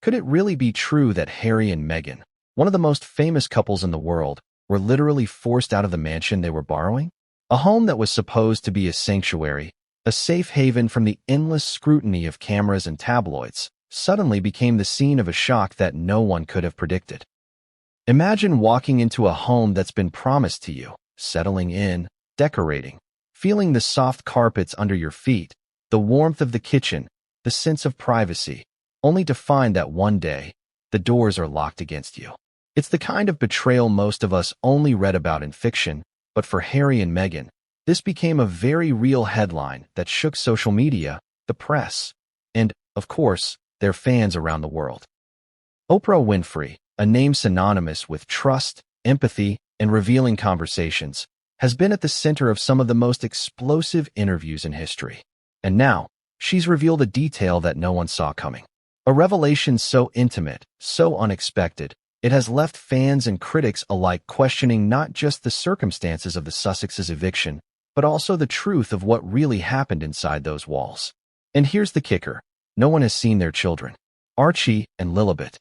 Could it really be true that Harry and Meghan, one of the most famous couples in the world, were literally forced out of the mansion they were borrowing? A home that was supposed to be a sanctuary, a safe haven from the endless scrutiny of cameras and tabloids, suddenly became the scene of a shock that no one could have predicted. Imagine walking into a home that's been promised to you, settling in, decorating, feeling the soft carpets under your feet, the warmth of the kitchen, the sense of privacy, only to find that one day, the doors are locked against you. It's the kind of betrayal most of us only read about in fiction, but for Harry and Meghan, this became a very real headline that shook social media, the press, and, of course, their fans around the world. Oprah Winfrey, a name synonymous with trust, empathy, and revealing conversations, has been at the center of some of the most explosive interviews in history. And now, she's revealed a detail that no one saw coming. A revelation so intimate, so unexpected, it has left fans and critics alike questioning not just the circumstances of the Sussexes' eviction, but also the truth of what really happened inside those walls. And here's the kicker. No one has seen their children, Archie and Lilibet.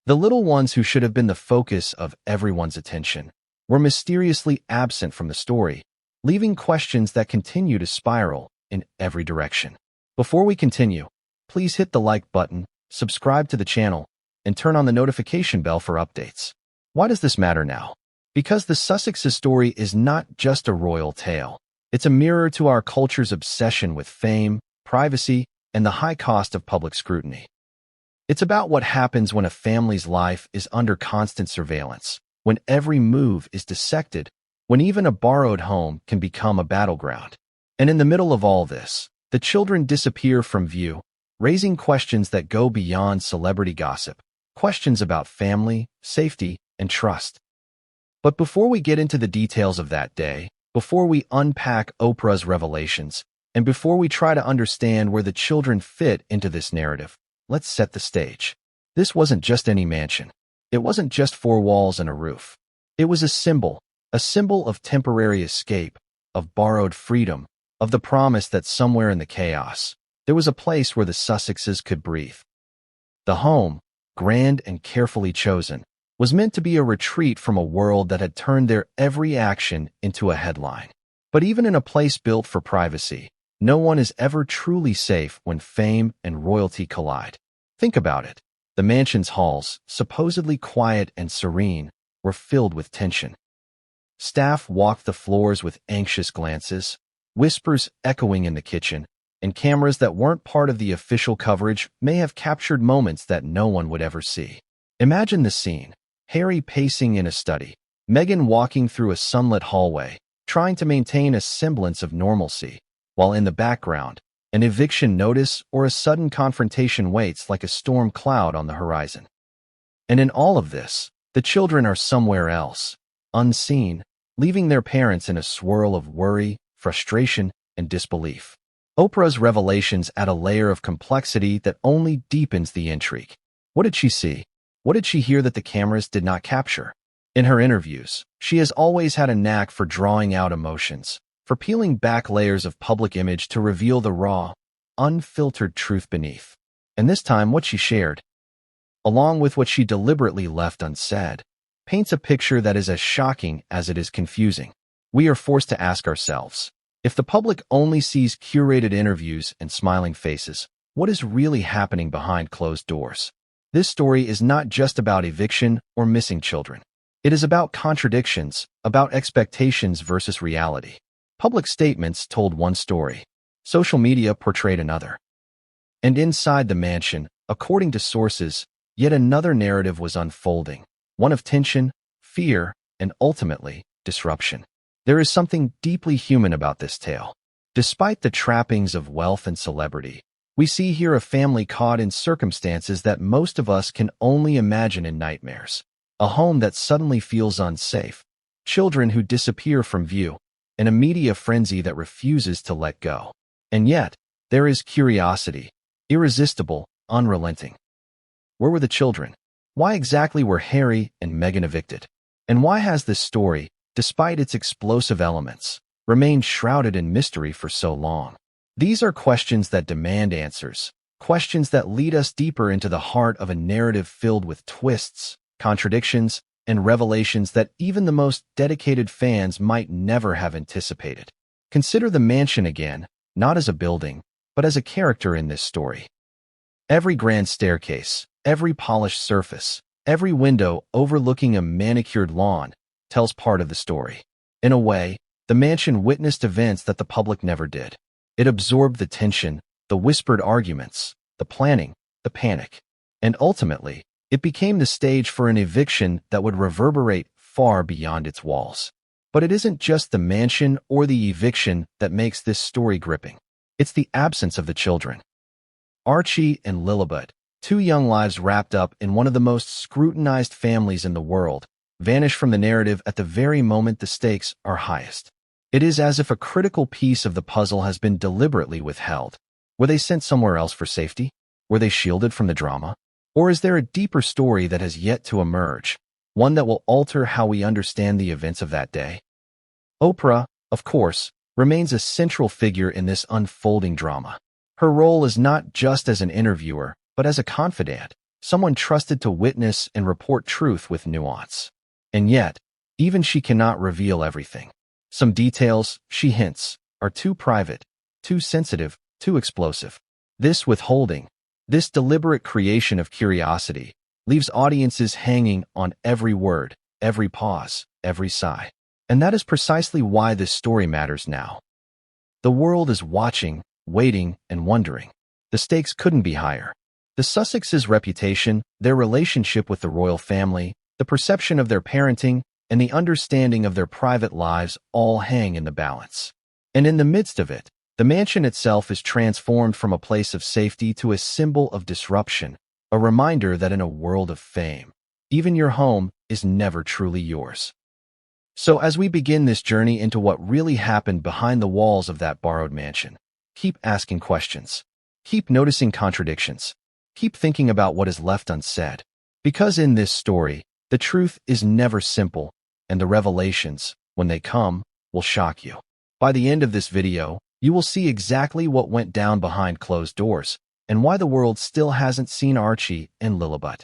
The little ones who should have been the focus of everyone's attention were mysteriously absent from the story, leaving questions that continue to spiral in every direction. Before we continue, please hit the like button, subscribe to the channel, and turn on the notification bell for updates. Why does this matter now? Because the Sussexes story is not just a royal tale. It's a mirror to our culture's obsession with fame, privacy, and the high cost of public scrutiny. It's about what happens when a family's life is under constant surveillance, when every move is dissected, when even a borrowed home can become a battleground. And in the middle of all this, the children disappear from view, raising questions that go beyond celebrity gossip, questions about family, safety, and trust. But before we get into the details of that day, before we unpack Oprah's revelations, and before we try to understand where the children fit into this narrative, let's set the stage. This wasn't just any mansion. It wasn't just four walls and a roof. It was a symbol of temporary escape, of borrowed freedom, of the promise that somewhere in the chaos, there was a place where the Sussexes could breathe. The home, grand and carefully chosen, was meant to be a retreat from a world that had turned their every action into a headline. But even in a place built for privacy, no one is ever truly safe when fame and royalty collide. Think about it. The mansion's halls, supposedly quiet and serene, were filled with tension. Staff walked the floors with anxious glances, whispers echoing in the kitchen, and cameras that weren't part of the official coverage may have captured moments that no one would ever see. Imagine the scene. Harry pacing in a study, Meghan walking through a sunlit hallway, trying to maintain a semblance of normalcy, while in the background, an eviction notice or a sudden confrontation waits like a storm cloud on the horizon. And in all of this, the children are somewhere else, unseen, leaving their parents in a swirl of worry, frustration, and disbelief. Oprah's revelations add a layer of complexity that only deepens the intrigue. What did she see? What did she hear that the cameras did not capture? In her interviews, she has always had a knack for drawing out emotions, for peeling back layers of public image to reveal the raw, unfiltered truth beneath. And this time, what she shared, along with what she deliberately left unsaid, paints a picture that is as shocking as it is confusing. We are forced to ask ourselves, if the public only sees curated interviews and smiling faces, what is really happening behind closed doors? This story is not just about eviction or missing children. It is about contradictions, about expectations versus reality. Public statements told one story. Social media portrayed another. And inside the mansion, according to sources, yet another narrative was unfolding, one of tension, fear, and ultimately, disruption. There is something deeply human about this tale. Despite the trappings of wealth and celebrity, we see here a family caught in circumstances that most of us can only imagine in nightmares. A home that suddenly feels unsafe, children who disappear from view, and a media frenzy that refuses to let go. And yet, there is curiosity, irresistible, unrelenting. Where were the children? Why exactly were Harry and Meghan evicted? And why has this story, despite its explosive elements, remained shrouded in mystery for so long? These are questions that demand answers, questions that lead us deeper into the heart of a narrative filled with twists, contradictions, and revelations that even the most dedicated fans might never have anticipated. Consider the mansion again, not as a building, but as a character in this story. Every grand staircase, every polished surface, every window overlooking a manicured lawn tells part of the story. In a way, the mansion witnessed events that the public never did. It absorbed the tension, the whispered arguments, the planning, the panic, and ultimately, it became the stage for an eviction that would reverberate far beyond its walls. But it isn't just the mansion or the eviction that makes this story gripping. It's the absence of the children. Archie and Lilibet, two young lives wrapped up in one of the most scrutinized families in the world, vanish from the narrative at the very moment the stakes are highest. It is as if a critical piece of the puzzle has been deliberately withheld. Were they sent somewhere else for safety? Were they shielded from the drama? Or is there a deeper story that has yet to emerge, one that will alter how we understand the events of that day? Oprah, of course, remains a central figure in this unfolding drama. Her role is not just as an interviewer, but as a confidant, someone trusted to witness and report truth with nuance. And yet, even she cannot reveal everything. Some details, she hints, are too private, too sensitive, too explosive. This withholding, this deliberate creation of curiosity, leaves audiences hanging on every word, every pause, every sigh. And that is precisely why this story matters now. The world is watching, waiting, and wondering. The stakes couldn't be higher. The Sussexes' reputation, their relationship with the royal family, the perception of their parenting, and the understanding of their private lives all hang in the balance. And in the midst of it, the mansion itself is transformed from a place of safety to a symbol of disruption, a reminder that in a world of fame, even your home is never truly yours. So as we begin this journey into what really happened behind the walls of that borrowed mansion, keep asking questions. Keep noticing contradictions. Keep thinking about what is left unsaid. Because in this story, the truth is never simple, and the revelations, when they come, will shock you. By the end of this video, you will see exactly what went down behind closed doors, and why the world still hasn't seen Archie and Lilibet.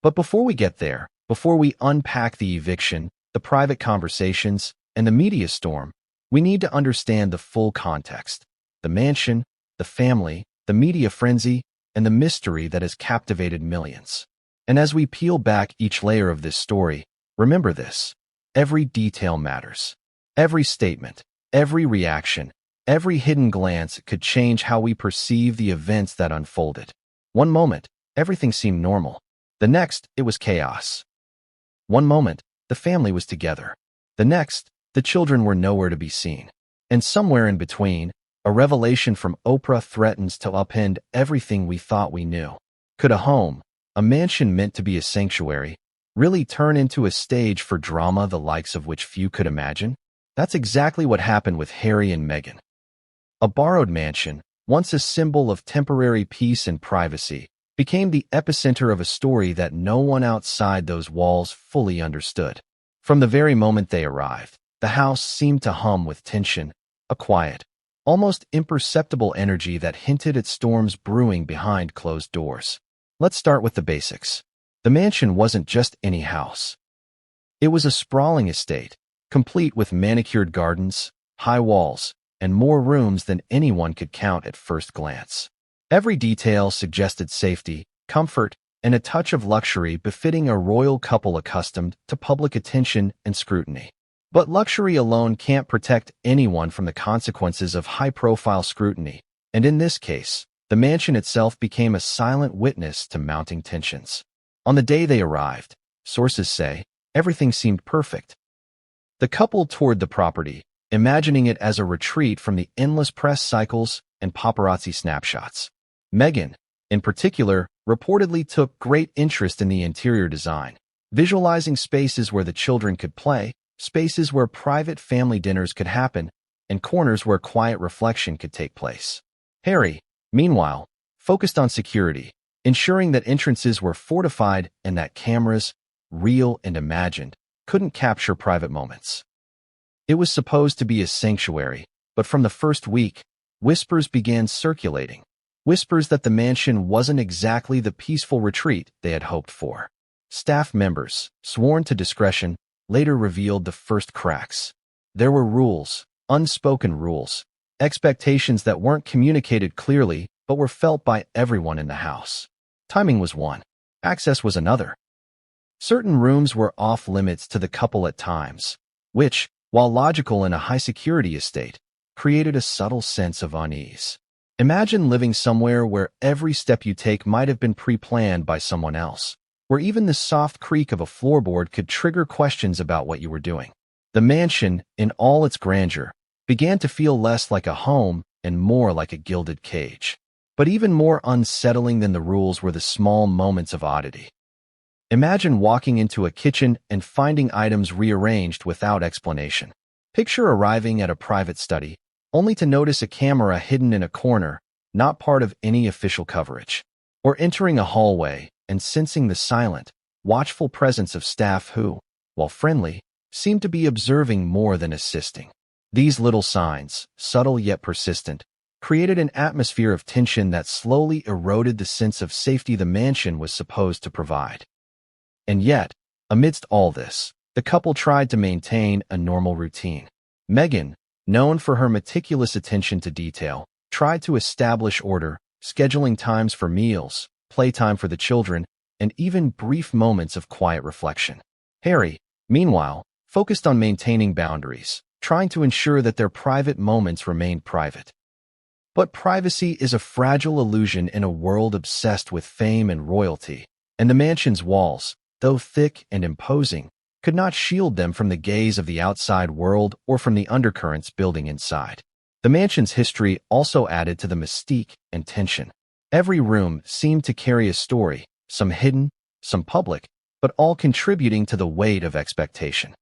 But before we get there, before we unpack the eviction, the private conversations, and the media storm, we need to understand the full context. The mansion, the family, the media frenzy, and the mystery that has captivated millions. And as we peel back each layer of this story, remember this: every detail matters. Every statement, every reaction, every hidden glance could change how we perceive the events that unfolded. One moment, everything seemed normal. The next, it was chaos. One moment, the family was together. The next, the children were nowhere to be seen. And somewhere in between, a revelation from Oprah threatens to upend everything we thought we knew. Could a home, a mansion meant to be a sanctuary, really turn into a stage for drama the likes of which few could imagine? That's exactly what happened with Harry and Meghan. A borrowed mansion, once a symbol of temporary peace and privacy, became the epicenter of a story that no one outside those walls fully understood. From the very moment they arrived, the house seemed to hum with tension, a quiet, almost imperceptible energy that hinted at storms brewing behind closed doors. Let's start with the basics. The mansion wasn't just any house. It was a sprawling estate, complete with manicured gardens, high walls, and more rooms than anyone could count at first glance. Every detail suggested safety, comfort, and a touch of luxury befitting a royal couple accustomed to public attention and scrutiny. But luxury alone can't protect anyone from the consequences of high-profile scrutiny, and in this case, the mansion itself became a silent witness to mounting tensions. On the day they arrived, sources say, everything seemed perfect. The couple toured the property, imagining it as a retreat from the endless press cycles and paparazzi snapshots. Meghan, in particular, reportedly took great interest in the interior design, visualizing spaces where the children could play, spaces where private family dinners could happen, and corners where quiet reflection could take place. Harry, meanwhile, focused on security, ensuring that entrances were fortified and that cameras, real and imagined, couldn't capture private moments. It was supposed to be a sanctuary, but from the first week, whispers began circulating. whispers that the mansion wasn't exactly the peaceful retreat they had hoped for. Staff members, sworn to discretion, later revealed the first cracks. There were rules, unspoken rules, expectations that weren't communicated clearly but were felt by everyone in the house. Timing was one. Access was another. Certain rooms were off-limits to the couple at times, which, while logical in a high-security estate, created a subtle sense of unease. Imagine living somewhere where every step you take might have been pre-planned by someone else, where even the soft creak of a floorboard could trigger questions about what you were doing. The mansion, in all its grandeur, began to feel less like a home and more like a gilded cage. But even more unsettling than the rules were the small moments of oddity. Imagine walking into a kitchen and finding items rearranged without explanation. Picture arriving at a private study, only to notice a camera hidden in a corner, not part of any official coverage. Or entering a hallway and sensing the silent, watchful presence of staff who, while friendly, seemed to be observing more than assisting. These little signs, subtle yet persistent, created an atmosphere of tension that slowly eroded the sense of safety the mansion was supposed to provide. And yet, amidst all this, the couple tried to maintain a normal routine. Meghan, known for her meticulous attention to detail, tried to establish order, scheduling times for meals, playtime for the children, and even brief moments of quiet reflection. Harry, meanwhile, focused on maintaining boundaries, trying to ensure that their private moments remained private. But privacy is a fragile illusion in a world obsessed with fame and royalty, and the mansion's walls, though thick and imposing, could not shield them from the gaze of the outside world or from the undercurrents building inside. The mansion's history also added to the mystique and tension. Every room seemed to carry a story, some hidden, some public, but all contributing to the weight of expectation.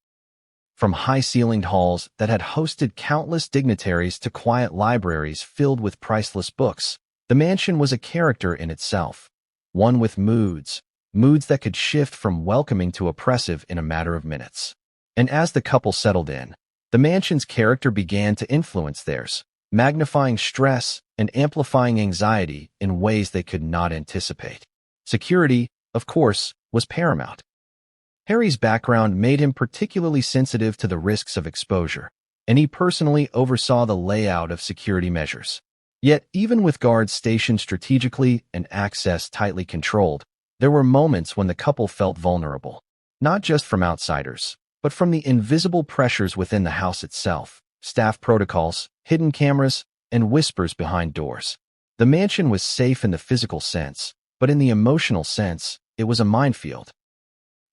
From high-ceilinged halls that had hosted countless dignitaries to quiet libraries filled with priceless books, the mansion was a character in itself, one with moods that could shift from welcoming to oppressive in a matter of minutes. And as the couple settled in, the mansion's character began to influence theirs, magnifying stress and amplifying anxiety in ways they could not anticipate. Security, of course, was paramount. Harry's background made him particularly sensitive to the risks of exposure, and he personally oversaw the layout of security measures. Yet, even with guards stationed strategically and access tightly controlled, there were moments when the couple felt vulnerable, not just from outsiders, but from the invisible pressures within the house itself, staff protocols, hidden cameras, and whispers behind doors. The mansion was safe in the physical sense, but in the emotional sense, it was a minefield.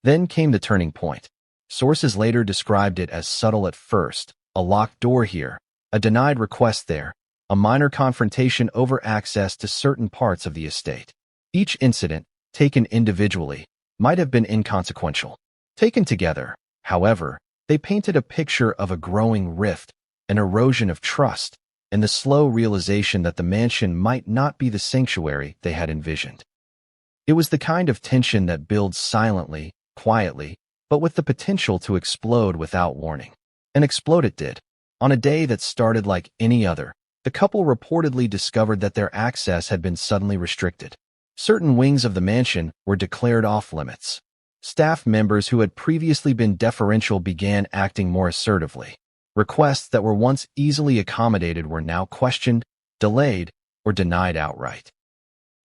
Then came the turning point. Sources later described it as subtle at first, a locked door here, a denied request there, a minor confrontation over access to certain parts of the estate. Each incident, taken individually, might have been inconsequential. Taken together, however, they painted a picture of a growing rift, an erosion of trust, and the slow realization that the mansion might not be the sanctuary they had envisioned. It was the kind of tension that builds silently, quietly, but with the potential to explode without warning. And explode it did. On a day that started like any other, the couple reportedly discovered that their access had been suddenly restricted. Certain wings of the mansion were declared off-limits. Staff members who had previously been deferential began acting more assertively. Requests that were once easily accommodated were now questioned, delayed, or denied outright.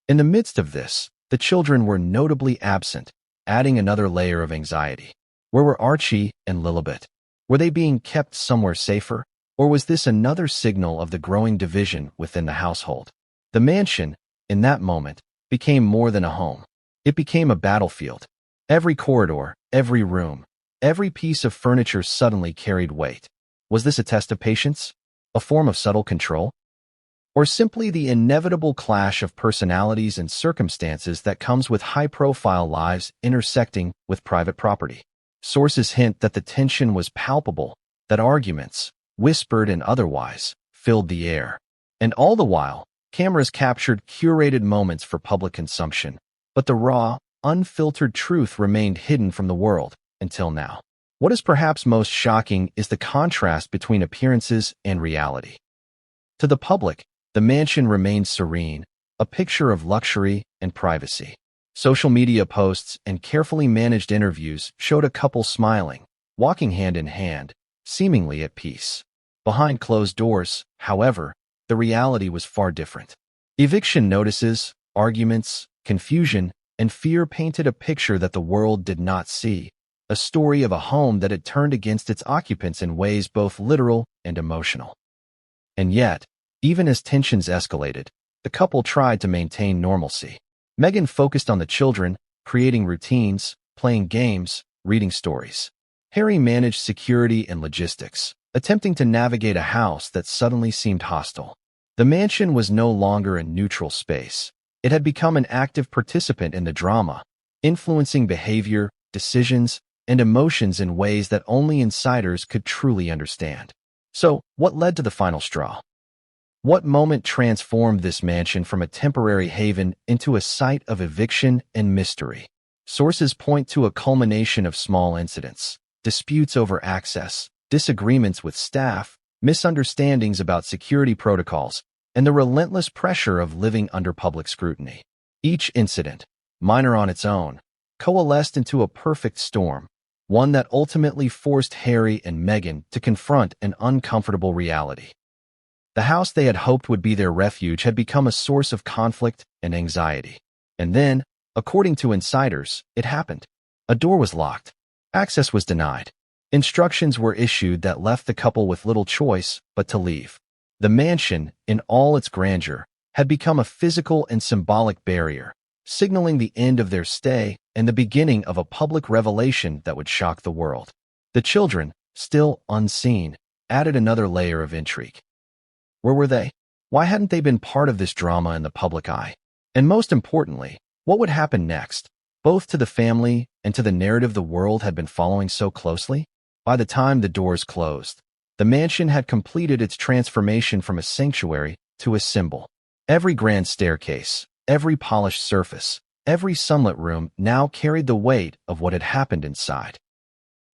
In the midst of this, the children were notably absent, adding another layer of anxiety. Where were Archie and Lilibet? Were they being kept somewhere safer? Or was this another signal of the growing division within the household? The mansion, in that moment, became more than a home. It became a battlefield. Every corridor, every room, every piece of furniture suddenly carried weight. Was this a test of patience? A form of subtle control? Or simply the inevitable clash of personalities and circumstances that comes with high-profile lives intersecting with private property? Sources hint that the tension was palpable, that arguments, whispered and otherwise, filled the air. And all the while, cameras captured curated moments for public consumption, but the raw, unfiltered truth remained hidden from the world, until now. What is perhaps most shocking is the contrast between appearances and reality. To the public, the mansion remained serene, a picture of luxury and privacy. Social media posts and carefully managed interviews showed a couple smiling, walking hand in hand, seemingly at peace. Behind closed doors, however, the reality was far different. Eviction notices, arguments, confusion, and fear painted a picture that the world did not see, a story of a home that had turned against its occupants in ways both literal and emotional. And yet, even as tensions escalated, the couple tried to maintain normalcy. Meghan focused on the children, creating routines, playing games, reading stories. Harry managed security and logistics, attempting to navigate a house that suddenly seemed hostile. The mansion was no longer a neutral space. It had become an active participant in the drama, influencing behavior, decisions, and emotions in ways that only insiders could truly understand. So, what led to the final straw? What moment transformed this mansion from a temporary haven into a site of eviction and mystery? Sources point to a culmination of small incidents, disputes over access, disagreements with staff, misunderstandings about security protocols, and the relentless pressure of living under public scrutiny. Each incident, minor on its own, coalesced into a perfect storm, one that ultimately forced Harry and Meghan to confront an uncomfortable reality. The house they had hoped would be their refuge had become a source of conflict and anxiety. And then, according to insiders, it happened. A door was locked. Access was denied. Instructions were issued that left the couple with little choice but to leave. The mansion, in all its grandeur, had become a physical and symbolic barrier, signaling the end of their stay and the beginning of a public revelation that would shock the world. The children, still unseen, added another layer of intrigue. Where were they? Why hadn't they been part of this drama in the public eye? And most importantly, what would happen next, both to the family and to the narrative the world had been following so closely? By the time the doors closed, the mansion had completed its transformation from a sanctuary to a symbol. Every grand staircase, every polished surface, every sunlit room now carried the weight of what had happened inside.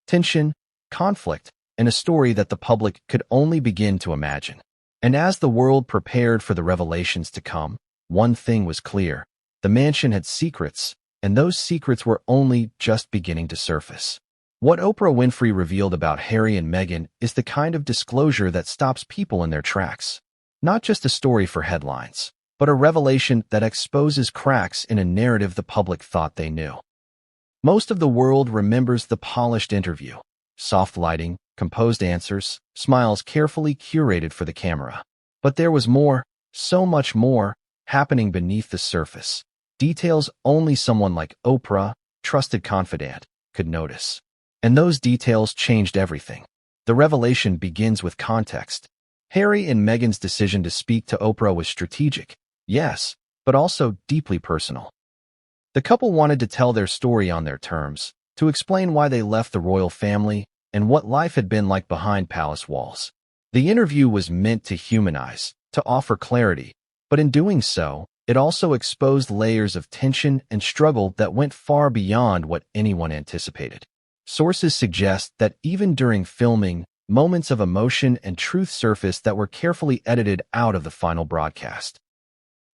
Tension, conflict, and a story that the public could only begin to imagine. And as the world prepared for the revelations to come, one thing was clear. The mansion had secrets, and those secrets were only just beginning to surface. What Oprah Winfrey revealed about Harry and Meghan is the kind of disclosure that stops people in their tracks. Not just a story for headlines, but a revelation that exposes cracks in a narrative the public thought they knew. Most of the world remembers the polished interview, soft lighting, composed answers, smiles carefully curated for the camera. But there was more, so much more, happening beneath the surface. Details only someone like Oprah, trusted confidant, could notice. And those details changed everything. The revelation begins with context. Harry and Meghan's decision to speak to Oprah was strategic, yes, but also deeply personal. The couple wanted to tell their story on their terms, to explain why they left the royal family and what life had been like behind palace walls. The interview was meant to humanize, to offer clarity, but in doing so, it also exposed layers of tension and struggle that went far beyond what anyone anticipated. Sources suggest that even during filming, moments of emotion and truth surfaced that were carefully edited out of the final broadcast.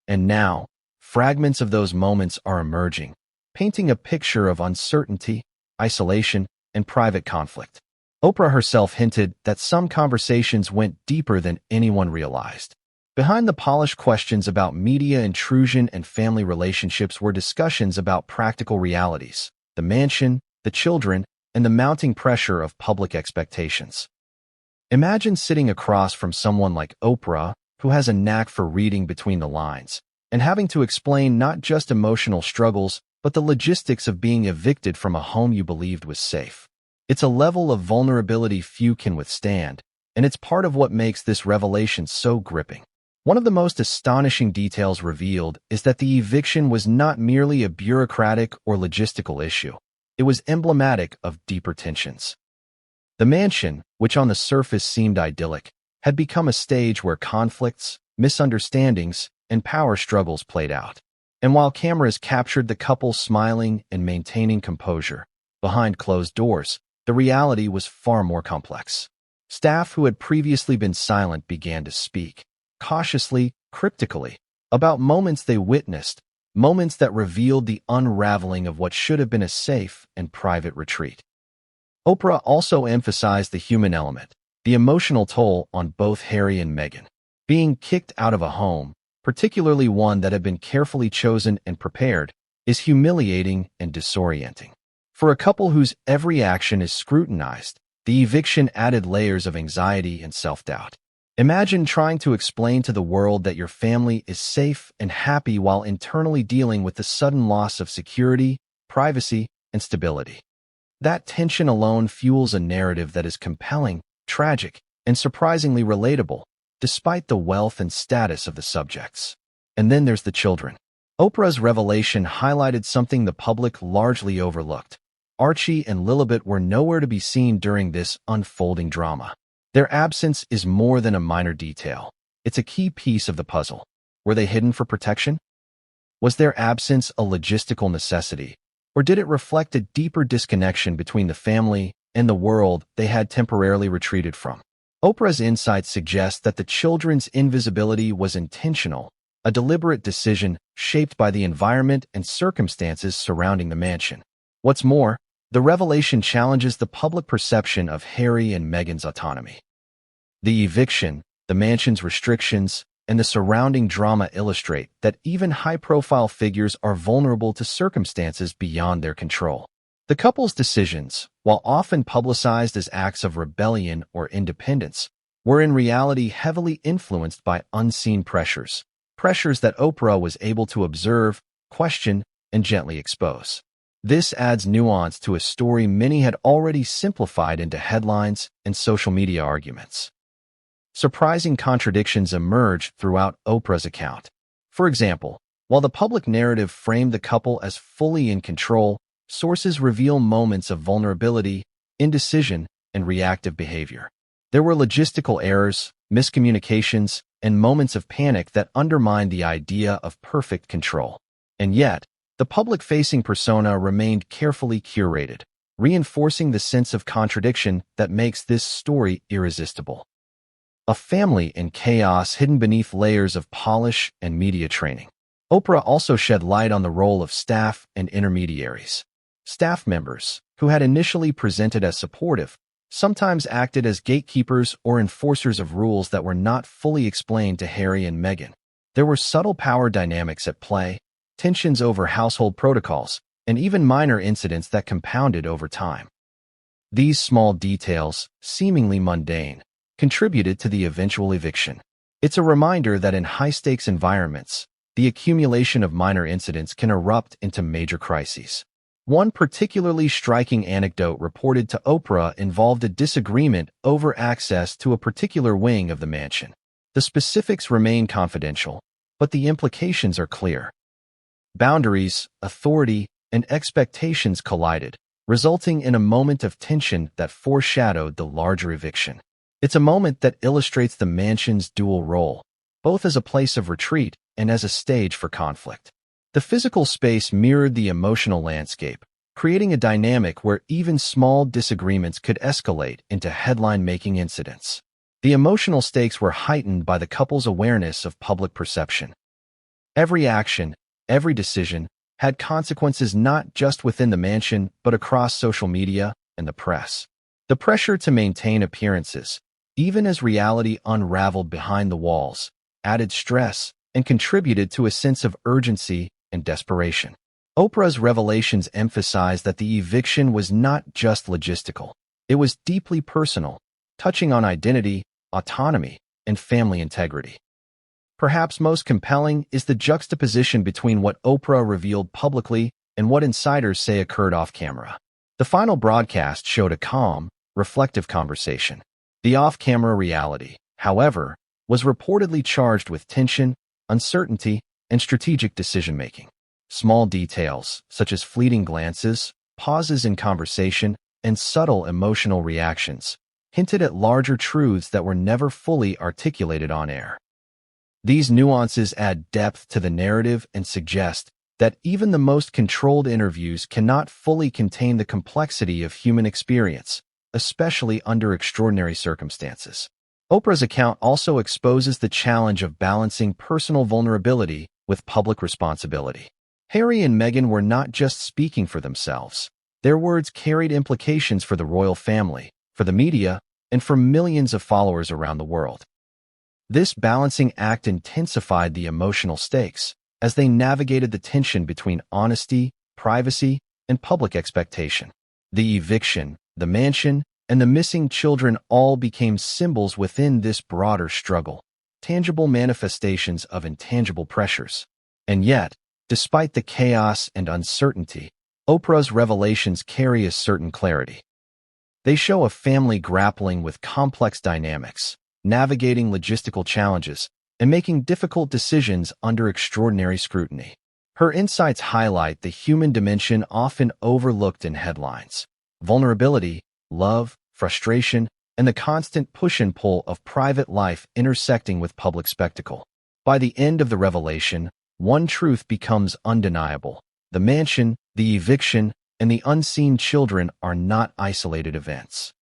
And now, fragments of those moments are emerging, painting a picture of uncertainty, isolation, and private conflict. Oprah herself hinted that some conversations went deeper than anyone realized. Behind the polished questions about media intrusion and family relationships were discussions about practical realities, the mansion, the children, and the mounting pressure of public expectations. Imagine sitting across from someone like Oprah, who has a knack for reading between the lines, and having to explain not just emotional struggles, but the logistics of being evicted from a home you believed was safe. It's a level of vulnerability few can withstand, and it's part of what makes this revelation so gripping. One of the most astonishing details revealed is that the eviction was not merely a bureaucratic or logistical issue. It was emblematic of deeper tensions. The mansion, which on the surface seemed idyllic, had become a stage where conflicts, misunderstandings, and power struggles played out. And while cameras captured the couple smiling and maintaining composure, behind closed doors, the reality was far more complex. Staff who had previously been silent began to speak, cautiously, cryptically, about moments they witnessed, moments that revealed the unraveling of what should have been a safe and private retreat. Oprah also emphasized the human element, the emotional toll on both Harry and Meghan. Being kicked out of a home, particularly one that had been carefully chosen and prepared, is humiliating and disorienting. For a couple whose every action is scrutinized, the eviction added layers of anxiety and self-doubt. Imagine trying to explain to the world that your family is safe and happy while internally dealing with the sudden loss of security, privacy, and stability. That tension alone fuels a narrative that is compelling, tragic, and surprisingly relatable, despite the wealth and status of the subjects. And then there's the children. Oprah's revelation highlighted something the public largely overlooked. Archie and Lilibet were nowhere to be seen during this unfolding drama. Their absence is more than a minor detail. It's a key piece of the puzzle. Were they hidden for protection? Was their absence a logistical necessity, or did it reflect a deeper disconnection between the family and the world they had temporarily retreated from? Oprah's insights suggest that the children's invisibility was intentional, a deliberate decision shaped by the environment and circumstances surrounding the mansion. What's more, the revelation challenges the public perception of Harry and Meghan's autonomy. The eviction, the mansion's restrictions, and the surrounding drama illustrate that even high-profile figures are vulnerable to circumstances beyond their control. The couple's decisions, while often publicized as acts of rebellion or independence, were in reality heavily influenced by unseen pressures that Oprah was able to observe, question, and gently expose. This adds nuance to a story many had already simplified into headlines and social media arguments. Surprising contradictions emerged throughout Oprah's account. For example, while the public narrative framed the couple as fully in control, sources reveal moments of vulnerability, indecision, and reactive behavior. There were logistical errors, miscommunications, and moments of panic that undermined the idea of perfect control. And yet, the public-facing persona remained carefully curated, reinforcing the sense of contradiction that makes this story irresistible. A family in chaos hidden beneath layers of polish and media training. Oprah also shed light on the role of staff and intermediaries. Staff members, who had initially presented as supportive, sometimes acted as gatekeepers or enforcers of rules that were not fully explained to Harry and Meghan. There were subtle power dynamics at play, tensions over household protocols, and even minor incidents that compounded over time. These small details, seemingly mundane, contributed to the eventual eviction. It's a reminder that in high-stakes environments, the accumulation of minor incidents can erupt into major crises. One particularly striking anecdote reported to Oprah involved a disagreement over access to a particular wing of the mansion. The specifics remain confidential, but the implications are clear. Boundaries, authority, and expectations collided, resulting in a moment of tension that foreshadowed the larger eviction. It's a moment that illustrates the mansion's dual role, both as a place of retreat and as a stage for conflict. The physical space mirrored the emotional landscape, creating a dynamic where even small disagreements could escalate into headline-making incidents. The emotional stakes were heightened by the couple's awareness of public perception. Every action, every decision, had consequences not just within the mansion but across social media and the press. The pressure to maintain appearances, even as reality unraveled behind the walls, added stress and contributed to a sense of urgency and desperation. Oprah's revelations emphasized that the eviction was not just logistical. It was deeply personal, touching on identity, autonomy, and family integrity. Perhaps most compelling is the juxtaposition between what Oprah revealed publicly and what insiders say occurred off-camera. The final broadcast showed a calm, reflective conversation. The off-camera reality, however, was reportedly charged with tension, uncertainty, and strategic decision-making. Small details, such as fleeting glances, pauses in conversation, and subtle emotional reactions, hinted at larger truths that were never fully articulated on air. These nuances add depth to the narrative and suggest that even the most controlled interviews cannot fully contain the complexity of human experience, especially under extraordinary circumstances. Oprah's account also exposes the challenge of balancing personal vulnerability with public responsibility. Harry and Meghan were not just speaking for themselves. Their words carried implications for the royal family, for the media, and for millions of followers around the world. This balancing act intensified the emotional stakes as they navigated the tension between honesty, privacy, and public expectation. The eviction, the mansion, and the missing children all became symbols within this broader struggle, tangible manifestations of intangible pressures. And yet, despite the chaos and uncertainty, Oprah's revelations carry a certain clarity. They show a family grappling with complex dynamics, navigating logistical challenges, and making difficult decisions under extraordinary scrutiny. Her insights highlight the human dimension often overlooked in headlines: vulnerability, love, frustration, and the constant push and pull of private life intersecting with public spectacle. By the end of the revelation, one truth becomes undeniable: the mansion, the eviction, and the unseen children are not isolated events.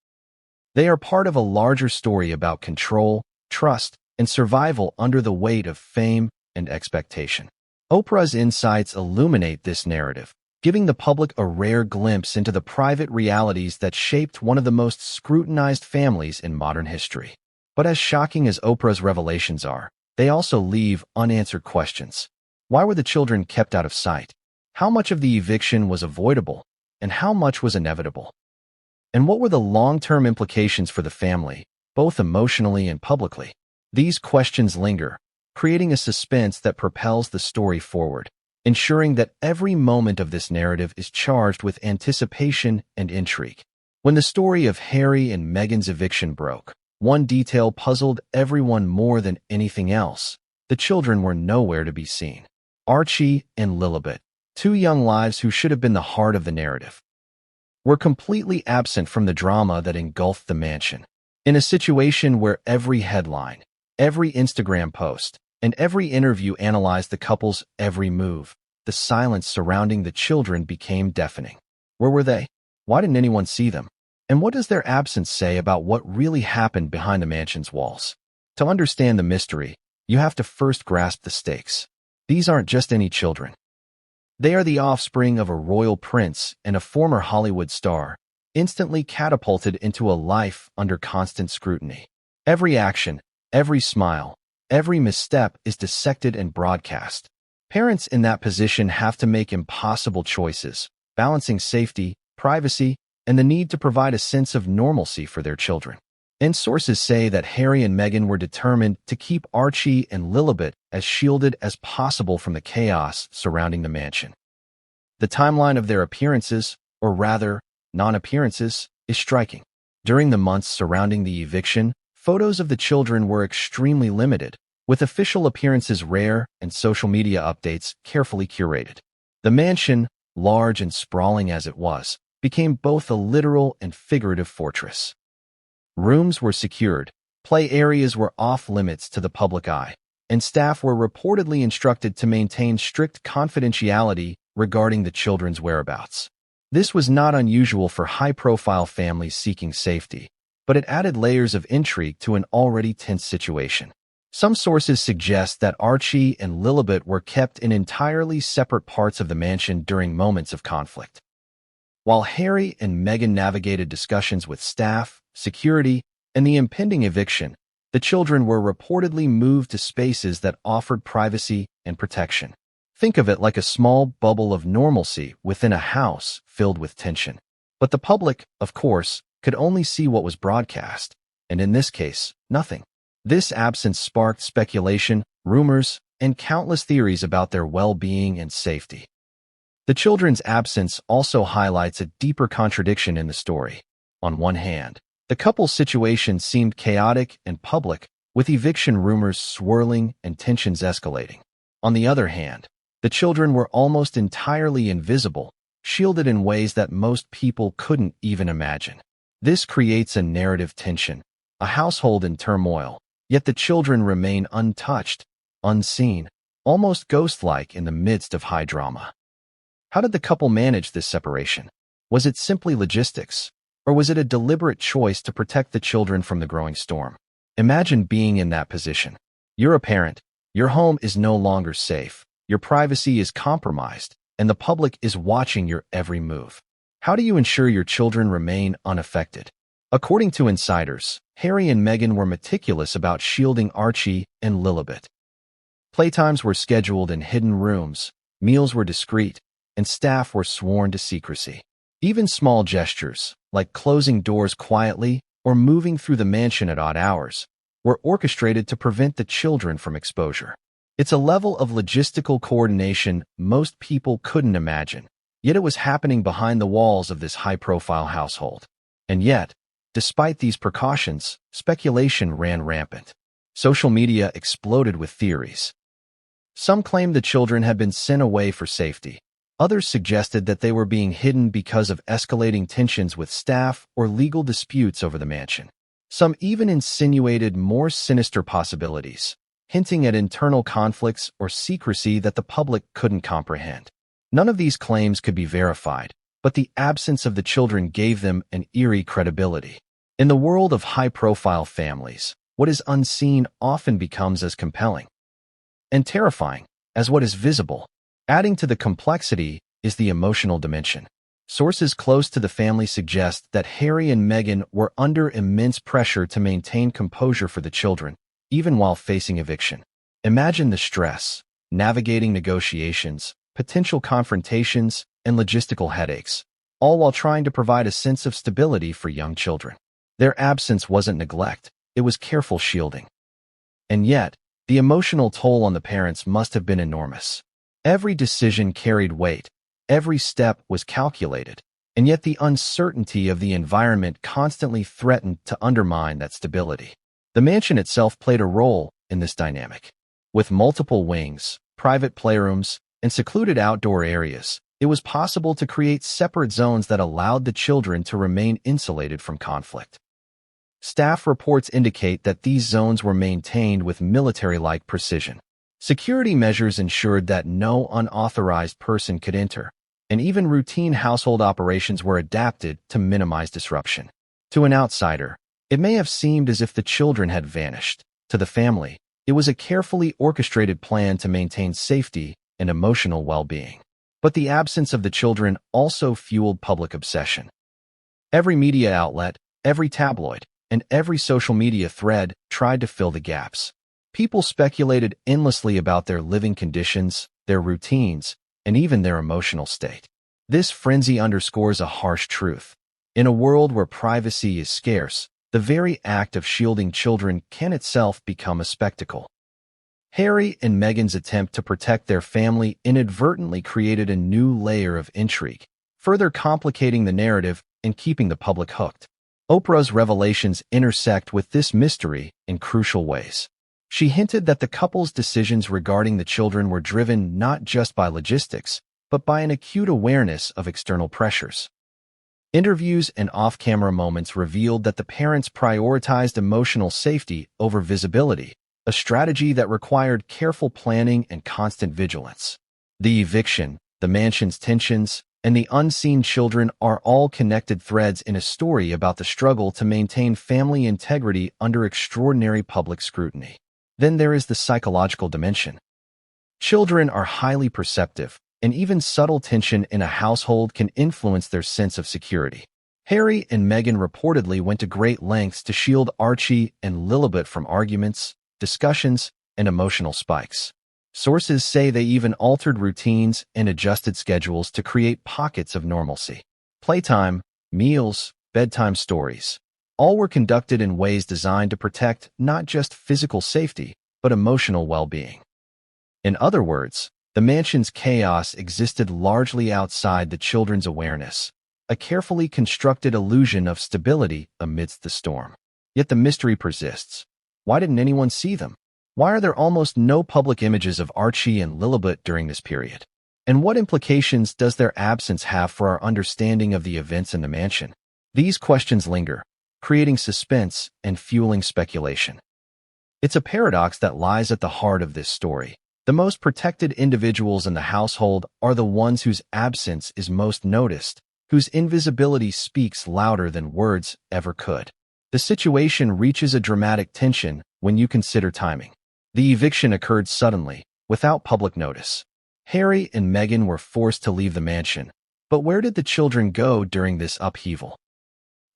They are part of a larger story about control, trust, and survival under the weight of fame and expectation. Oprah's insights illuminate this narrative, giving the public a rare glimpse into the private realities that shaped one of the most scrutinized families in modern history. But as shocking as Oprah's revelations are, they also leave unanswered questions. Why were the children kept out of sight? How much of the eviction was avoidable, and how much was inevitable? And what were the long-term implications for the family, both emotionally and publicly? These questions linger, creating a suspense that propels the story forward, ensuring that every moment of this narrative is charged with anticipation and intrigue. When the story of Harry and Meghan's eviction broke, one detail puzzled everyone more than anything else. The children were nowhere to be seen. Archie and Lilibet, two young lives who should have been the heart of the narrative, were completely absent from the drama that engulfed the mansion. In a situation where every headline, every Instagram post, and every interview analyzed the couple's every move, the silence surrounding the children became deafening. Where were they? Why didn't anyone see them? And what does their absence say about what really happened behind the mansion's walls? To understand the mystery, you have to first grasp the stakes. These aren't just any children. They are the offspring of a royal prince and a former Hollywood star, instantly catapulted into a life under constant scrutiny. Every action, every smile, every misstep is dissected and broadcast. Parents in that position have to make impossible choices, balancing safety, privacy, and the need to provide a sense of normalcy for their children. And sources say that Harry and Meghan were determined to keep Archie and Lilibet as shielded as possible from the chaos surrounding the mansion. The timeline of their appearances, or rather, non-appearances, is striking. During the months surrounding the eviction, photos of the children were extremely limited, with official appearances rare and social media updates carefully curated. The mansion, large and sprawling as it was, became both a literal and figurative fortress. Rooms were secured, play areas were off-limits to the public eye, and staff were reportedly instructed to maintain strict confidentiality regarding the children's whereabouts. This was not unusual for high-profile families seeking safety, but it added layers of intrigue to an already tense situation. Some sources suggest that Archie and Lilibet were kept in entirely separate parts of the mansion during moments of conflict. While Harry and Meghan navigated discussions with staff, security, and the impending eviction, the children were reportedly moved to spaces that offered privacy and protection. Think of it like a small bubble of normalcy within a house filled with tension. But the public, of course, could only see what was broadcast, and in this case, nothing. This absence sparked speculation, rumors, and countless theories about their well-being and safety. The children's absence also highlights a deeper contradiction in the story. On one hand, the couple's situation seemed chaotic and public, with eviction rumors swirling and tensions escalating. On the other hand, the children were almost entirely invisible, shielded in ways that most people couldn't even imagine. This creates a narrative tension, a household in turmoil, yet the children remain untouched, unseen, almost ghost-like in the midst of high drama. How did the couple manage this separation? Was it simply logistics, or was it a deliberate choice to protect the children from the growing storm? Imagine being in that position. You're a parent. Your home is no longer safe. Your privacy is compromised, and the public is watching your every move. How do you ensure your children remain unaffected? According to insiders, Harry and Meghan were meticulous about shielding Archie and Lilibet. Playtimes were scheduled in hidden rooms, meals were discreet, and staff were sworn to secrecy. Even small gestures, like closing doors quietly or moving through the mansion at odd hours, were orchestrated to prevent the children from exposure. It's a level of logistical coordination most people couldn't imagine, yet it was happening behind the walls of this high-profile household. And yet, despite these precautions, speculation ran rampant. Social media exploded with theories. Some claimed the children had been sent away for safety. Others suggested that they were being hidden because of escalating tensions with staff or legal disputes over the mansion. Some even insinuated more sinister possibilities, hinting at internal conflicts or secrecy that the public couldn't comprehend. None of these claims could be verified, but the absence of the children gave them an eerie credibility. In the world of high-profile families, what is unseen often becomes as compelling and terrifying as what is visible. Adding to the complexity is the emotional dimension. Sources close to the family suggest that Harry and Meghan were under immense pressure to maintain composure for the children, even while facing eviction. Imagine the stress, navigating negotiations, potential confrontations, and logistical headaches, all while trying to provide a sense of stability for young children. Their absence wasn't neglect, it was careful shielding. And yet, the emotional toll on the parents must have been enormous. Every decision carried weight, every step was calculated, and yet the uncertainty of the environment constantly threatened to undermine that stability. The mansion itself played a role in this dynamic. With multiple wings, private playrooms, and secluded outdoor areas, it was possible to create separate zones that allowed the children to remain insulated from conflict. Staff reports indicate that these zones were maintained with military-like precision. Security measures ensured that no unauthorized person could enter, and even routine household operations were adapted to minimize disruption. To an outsider, it may have seemed as if the children had vanished. To the family, it was a carefully orchestrated plan to maintain safety and emotional well-being. But the absence of the children also fueled public obsession. Every media outlet, every tabloid, and every social media thread tried to fill the gaps. People speculated endlessly about their living conditions, their routines, and even their emotional state. This frenzy underscores a harsh truth. In a world where privacy is scarce, the very act of shielding children can itself become a spectacle. Harry and Meghan's attempt to protect their family inadvertently created a new layer of intrigue, further complicating the narrative and keeping the public hooked. Oprah's revelations intersect with this mystery in crucial ways. She hinted that the couple's decisions regarding the children were driven not just by logistics, but by an acute awareness of external pressures. Interviews and off-camera moments revealed that the parents prioritized emotional safety over visibility, a strategy that required careful planning and constant vigilance. The eviction, the mansion's tensions, and the unseen children are all connected threads in a story about the struggle to maintain family integrity under extraordinary public scrutiny. Then there is the psychological dimension. Children are highly perceptive, and even subtle tension in a household can influence their sense of security. Harry and Meghan reportedly went to great lengths to shield Archie and Lilibet from arguments, discussions, and emotional spikes. Sources say they even altered routines and adjusted schedules to create pockets of normalcy. Playtime, meals, bedtime stories, all were conducted in ways designed to protect not just physical safety, but emotional well-being. In other words, the mansion's chaos existed largely outside the children's awareness, a carefully constructed illusion of stability amidst the storm. Yet the mystery persists. Why didn't anyone see them? Why are there almost no public images of Archie and Lilibet during this period? And what implications does their absence have for our understanding of the events in the mansion? These questions linger, creating suspense and fueling speculation. It's a paradox that lies at the heart of this story. The most protected individuals in the household are the ones whose absence is most noticed, whose invisibility speaks louder than words ever could. The situation reaches a dramatic tension when you consider timing. The eviction occurred suddenly, without public notice. Harry and Meghan were forced to leave the mansion, but where did the children go during this upheaval?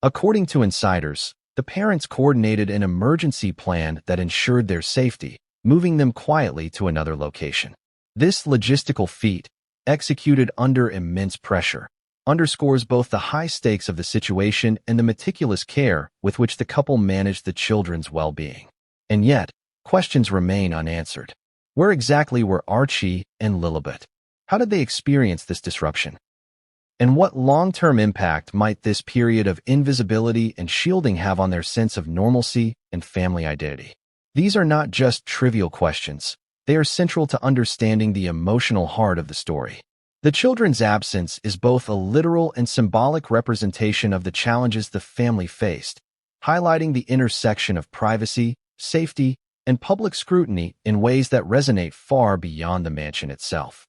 According to insiders, the parents coordinated an emergency plan that ensured their safety, moving them quietly to another location. This logistical feat, executed under immense pressure, underscores both the high stakes of the situation and the meticulous care with which the couple managed the children's well-being. And yet, questions remain unanswered. Where exactly were Archie and Lilibet? How did they experience this disruption? And what long-term impact might this period of invisibility and shielding have on their sense of normalcy and family identity? These are not just trivial questions. They are central to understanding the emotional heart of the story. The children's absence is both a literal and symbolic representation of the challenges the family faced, highlighting the intersection of privacy, safety, and public scrutiny in ways that resonate far beyond the mansion itself.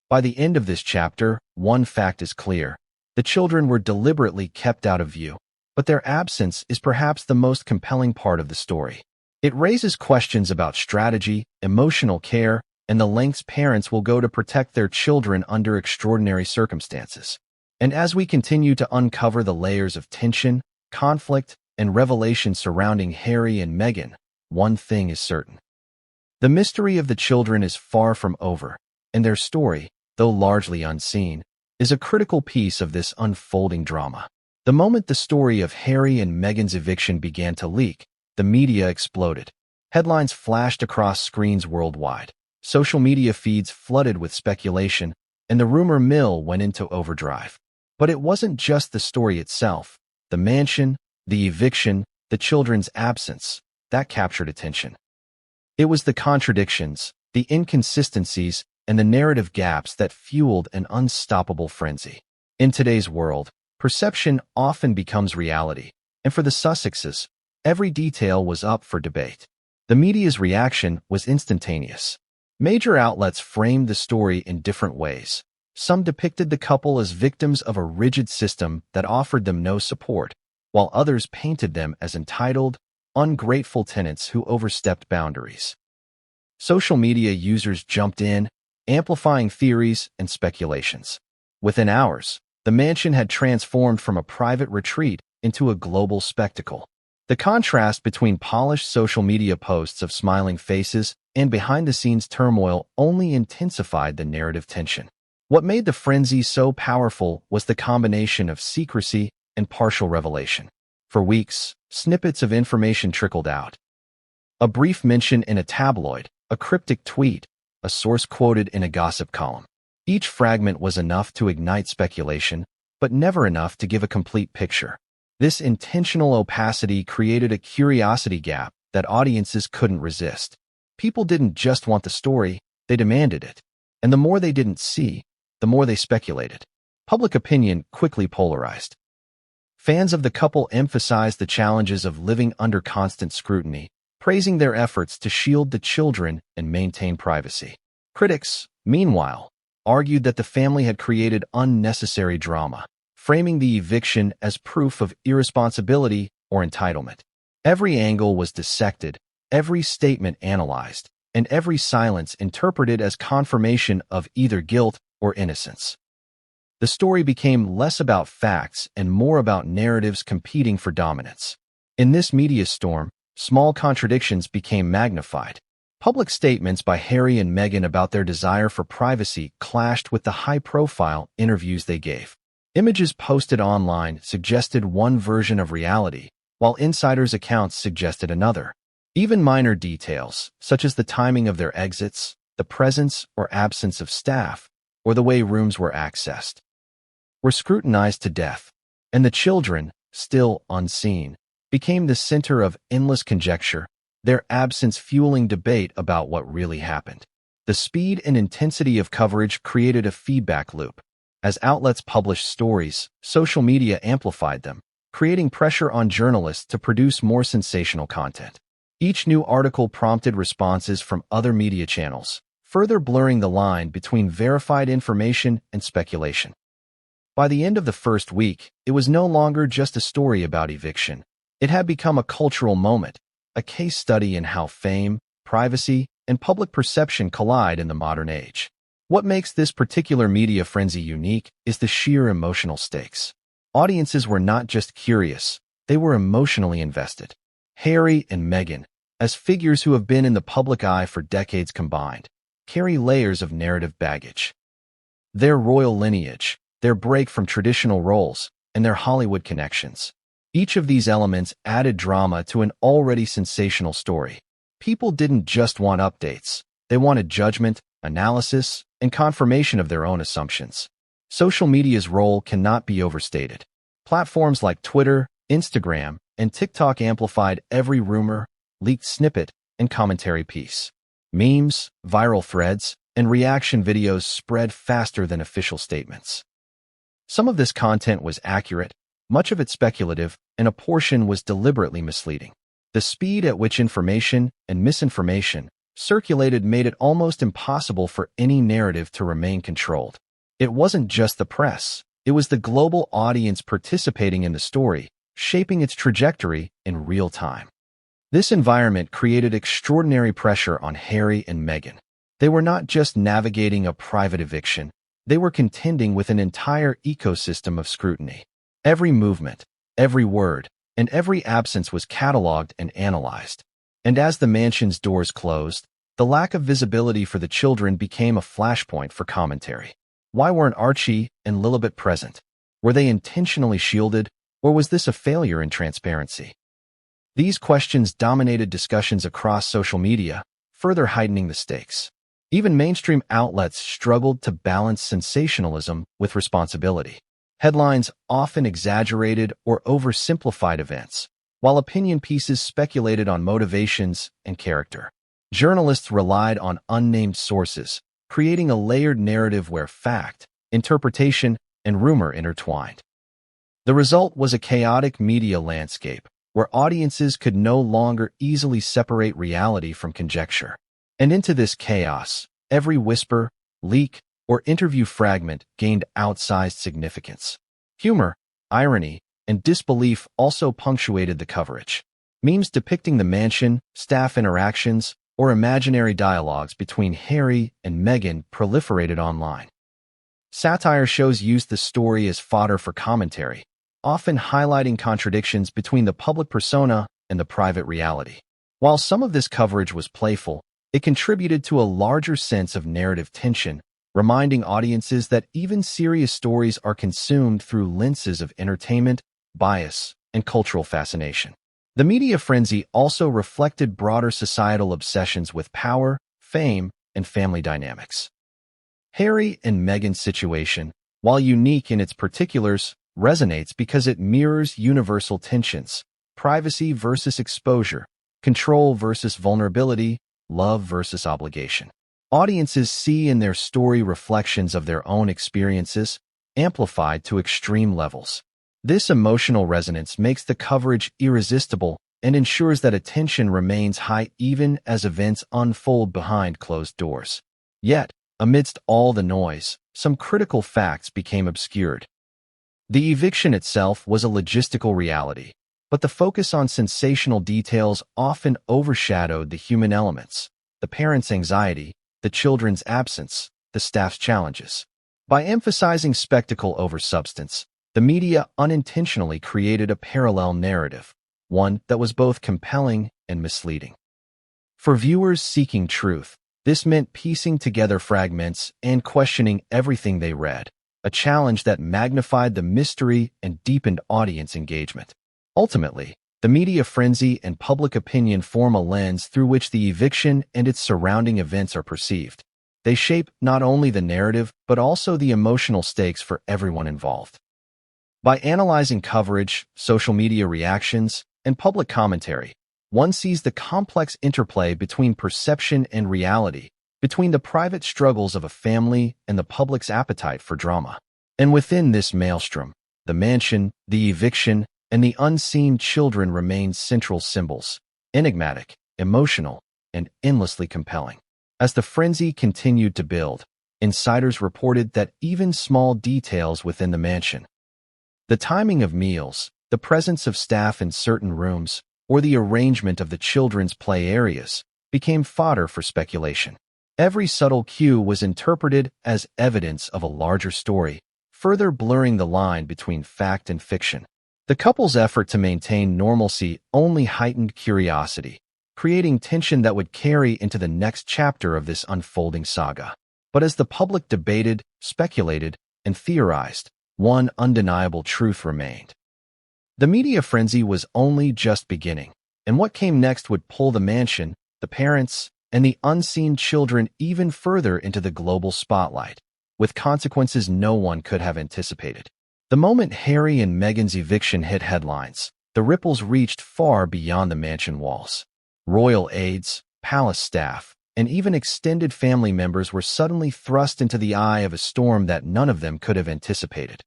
By the end of this chapter, one fact is clear. The children were deliberately kept out of view, but their absence is perhaps the most compelling part of the story. It raises questions about strategy, emotional care, and the lengths parents will go to protect their children under extraordinary circumstances. And as we continue to uncover the layers of tension, conflict, and revelation surrounding Harry and Meghan, one thing is certain. The mystery of the children is far from over, and their story, though largely unseen, is a critical piece of this unfolding drama. The moment the story of Harry and Meghan's eviction began to leak, the media exploded. Headlines flashed across screens worldwide. Social media feeds flooded with speculation, and the rumor mill went into overdrive. But it wasn't just the story itself. The mansion, the eviction, the children's absence, that captured attention. It was the contradictions, the inconsistencies, and the narrative gaps that fueled an unstoppable frenzy. In today's world, perception often becomes reality, and for the Sussexes, every detail was up for debate. The media's reaction was instantaneous. Major outlets framed the story in different ways. Some depicted the couple as victims of a rigid system that offered them no support, while others painted them as entitled, ungrateful tenants who overstepped boundaries. Social media users jumped in, amplifying theories and speculations. Within hours, the mansion had transformed from a private retreat into a global spectacle. The contrast between polished social media posts of smiling faces and behind-the-scenes turmoil only intensified the narrative tension. What made the frenzy so powerful was the combination of secrecy and partial revelation. For weeks, snippets of information trickled out. A brief mention in a tabloid, a cryptic tweet, a source quoted in a gossip column. Each fragment was enough to ignite speculation, but never enough to give a complete picture. This intentional opacity created a curiosity gap that audiences couldn't resist. People didn't just want the story, they demanded it. And the more they didn't see, the more they speculated. Public opinion quickly polarized. Fans of the couple emphasized the challenges of living under constant scrutiny, praising their efforts to shield the children and maintain privacy. Critics, meanwhile, argued that the family had created unnecessary drama, framing the eviction as proof of irresponsibility or entitlement. Every angle was dissected, every statement analyzed, and every silence interpreted as confirmation of either guilt or innocence. The story became less about facts and more about narratives competing for dominance. In this media storm, small contradictions became magnified. Public statements by Harry and Meghan about their desire for privacy clashed with the high-profile interviews they gave. Images posted online suggested one version of reality, while insiders' accounts suggested another. Even minor details, such as the timing of their exits, the presence or absence of staff, or the way rooms were accessed, were scrutinized to death, and the children, still unseen, became the center of endless conjecture, their absence fueling debate about what really happened. The speed and intensity of coverage created a feedback loop. As outlets published stories, social media amplified them, creating pressure on journalists to produce more sensational content. Each new article prompted responses from other media channels, further blurring the line between verified information and speculation. By the end of the first week, it was no longer just a story about eviction. It had become a cultural moment, a case study in how fame, privacy, and public perception collide in the modern age. What makes this particular media frenzy unique is the sheer emotional stakes. Audiences were not just curious, they were emotionally invested. Harry and Meghan, as figures who have been in the public eye for decades combined, carry layers of narrative baggage. Their royal lineage, their break from traditional roles, and their Hollywood connections. Each of these elements added drama to an already sensational story. People didn't just want updates. They wanted judgment, analysis, and confirmation of their own assumptions. Social media's role cannot be overstated. Platforms like Twitter, Instagram, and TikTok amplified every rumor, leaked snippet, and commentary piece. Memes, viral threads, and reaction videos spread faster than official statements. Some of this content was accurate, much of it speculative, and a portion was deliberately misleading. The speed at which information and misinformation circulated made it almost impossible for any narrative to remain controlled. It wasn't just the press, it was the global audience participating in the story, shaping its trajectory in real time. This environment created extraordinary pressure on Harry and Meghan. They were not just navigating a private eviction, they were contending with an entire ecosystem of scrutiny. Every movement, every word, and every absence was cataloged and analyzed. And as the mansion's doors closed, the lack of visibility for the children became a flashpoint for commentary. Why weren't Archie and Lilibet present? Were they intentionally shielded, or was this a failure in transparency? These questions dominated discussions across social media, further heightening the stakes. Even mainstream outlets struggled to balance sensationalism with responsibility. Headlines often exaggerated or oversimplified events, while opinion pieces speculated on motivations and character. Journalists relied on unnamed sources, creating a layered narrative where fact, interpretation, and rumor intertwined. The result was a chaotic media landscape, where audiences could no longer easily separate reality from conjecture. And into this chaos, every whisper, leak, or interview fragment gained outsized significance. Humor, irony, and disbelief also punctuated the coverage. Memes depicting the mansion, staff interactions, or imaginary dialogues between Harry and Meghan proliferated online. Satire shows used the story as fodder for commentary, often highlighting contradictions between the public persona and the private reality. While some of this coverage was playful, it contributed to a larger sense of narrative tension, reminding audiences that even serious stories are consumed through lenses of entertainment, bias, and cultural fascination. The media frenzy also reflected broader societal obsessions with power, fame, and family dynamics. Harry and Meghan's situation, while unique in its particulars, resonates because it mirrors universal tensions: privacy versus exposure, control versus vulnerability, love versus obligation. Audiences see in their story reflections of their own experiences, amplified to extreme levels. This emotional resonance makes the coverage irresistible and ensures that attention remains high even as events unfold behind closed doors. Yet, amidst all the noise, some critical facts became obscured. The eviction itself was a logistical reality, but the focus on sensational details often overshadowed the human elements: the parents' anxiety, the children's absence, the staff's challenges. By emphasizing spectacle over substance, the media unintentionally created a parallel narrative, one that was both compelling and misleading. For viewers seeking truth, this meant piecing together fragments and questioning everything they read, a challenge that magnified the mystery and deepened audience engagement. Ultimately, the media frenzy and public opinion form a lens through which the eviction and its surrounding events are perceived. They shape not only the narrative, but also the emotional stakes for everyone involved. By analyzing coverage, social media reactions, and public commentary, one sees the complex interplay between perception and reality, between the private struggles of a family and the public's appetite for drama. And within this maelstrom, the mansion, the eviction, and the unseen children remain central symbols, enigmatic, emotional, and endlessly compelling. As the frenzy continued to build, insiders reported that even small details within the mansion, the timing of meals, the presence of staff in certain rooms, or the arrangement of the children's play areas became fodder for speculation. Every subtle cue was interpreted as evidence of a larger story, further blurring the line between fact and fiction. The couple's effort to maintain normalcy only heightened curiosity, creating tension that would carry into the next chapter of this unfolding saga. But as the public debated, speculated, and theorized, one undeniable truth remained. The media frenzy was only just beginning, and what came next would pull the mansion, the parents, and the unseen children even further into the global spotlight, with consequences no one could have anticipated. The moment Harry and Meghan's eviction hit headlines, the ripples reached far beyond the mansion walls. Royal aides, palace staff, and even extended family members were suddenly thrust into the eye of a storm that none of them could have anticipated.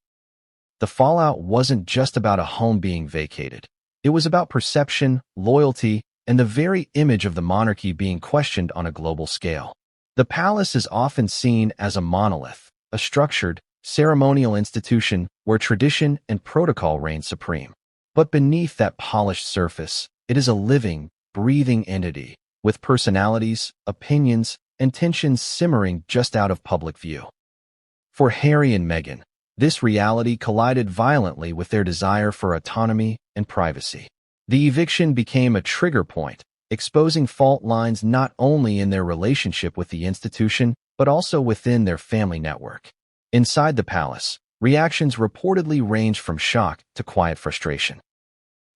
The fallout wasn't just about a home being vacated. It was about perception, loyalty, and the very image of the monarchy being questioned on a global scale. The palace is often seen as a monolith, a structured, ceremonial institution where tradition and protocol reign supreme. But beneath that polished surface, it is a living, breathing entity, with personalities, opinions, and tensions simmering just out of public view. For Harry and Meghan, this reality collided violently with their desire for autonomy and privacy. The eviction became a trigger point, exposing fault lines not only in their relationship with the institution, but also within their family network. Inside the palace, reactions reportedly ranged from shock to quiet frustration.